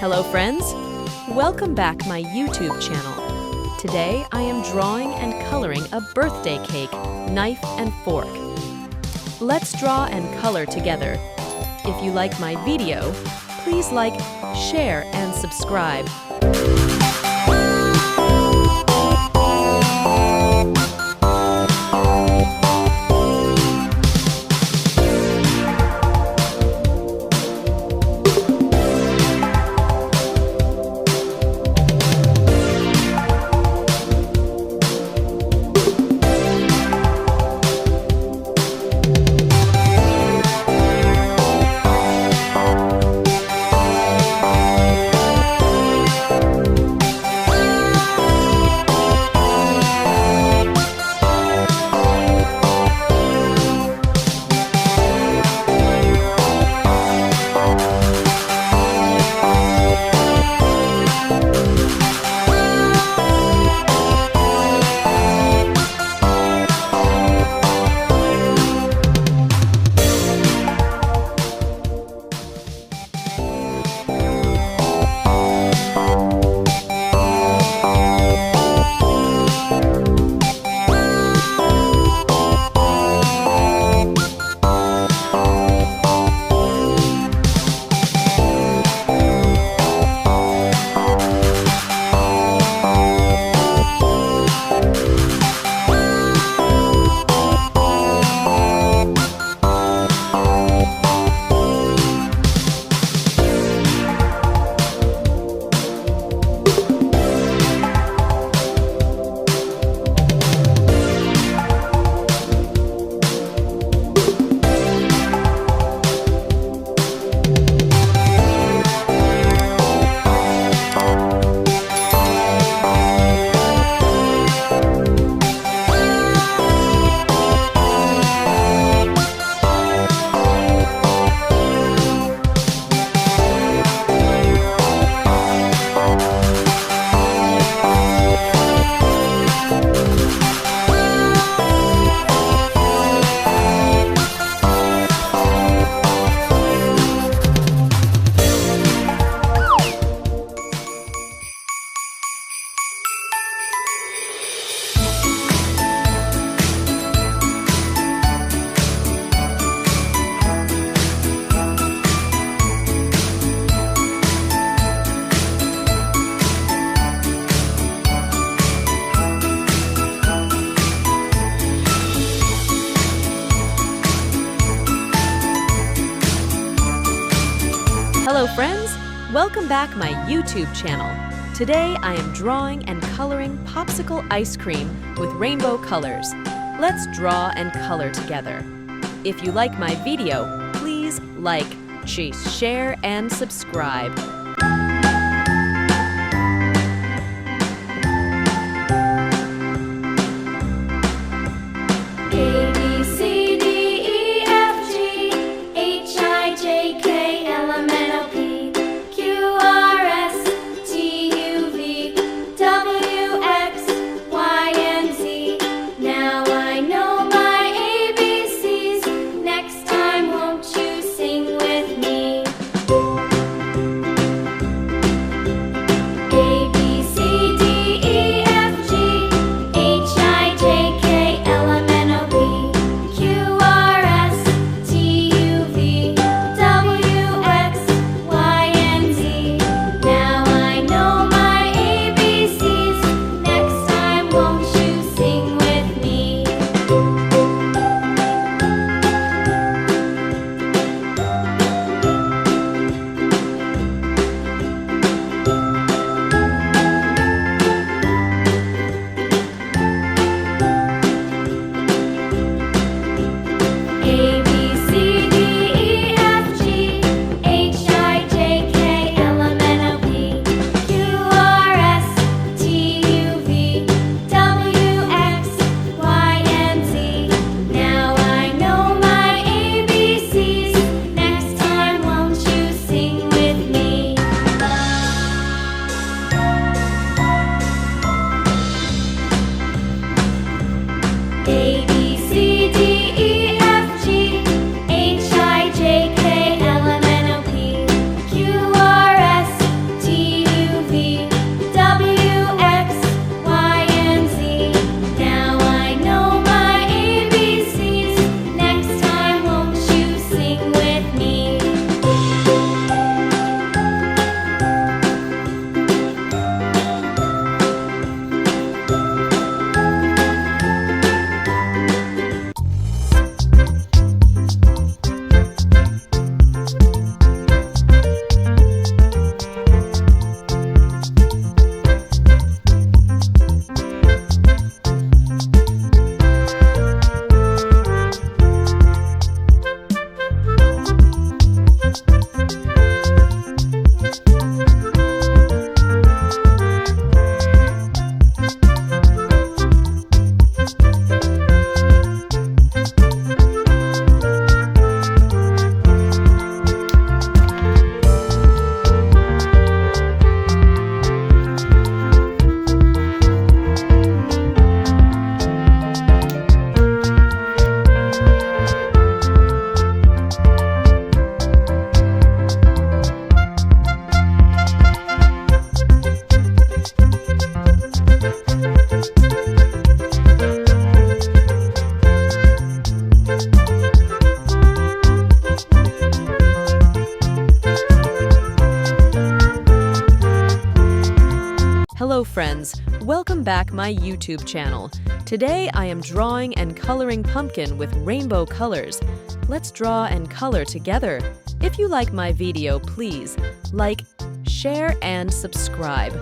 Hello friends, welcome back my YouTube channel. Today I am drawing and coloring a birthday cake, knife and fork. Let's draw and color together. If you like my video, please like, share and subscribe. Hello friends, welcome back my YouTube channel. Today I am drawing and coloring popsicle ice cream with rainbow colors. Let's draw and color together. If you like my video, please like, share and subscribe. Hello friends, welcome back my YouTube channel. Today I am drawing and coloring pumpkin with rainbow colors. Let's draw and color together. If you like my video, please like, share, and subscribe.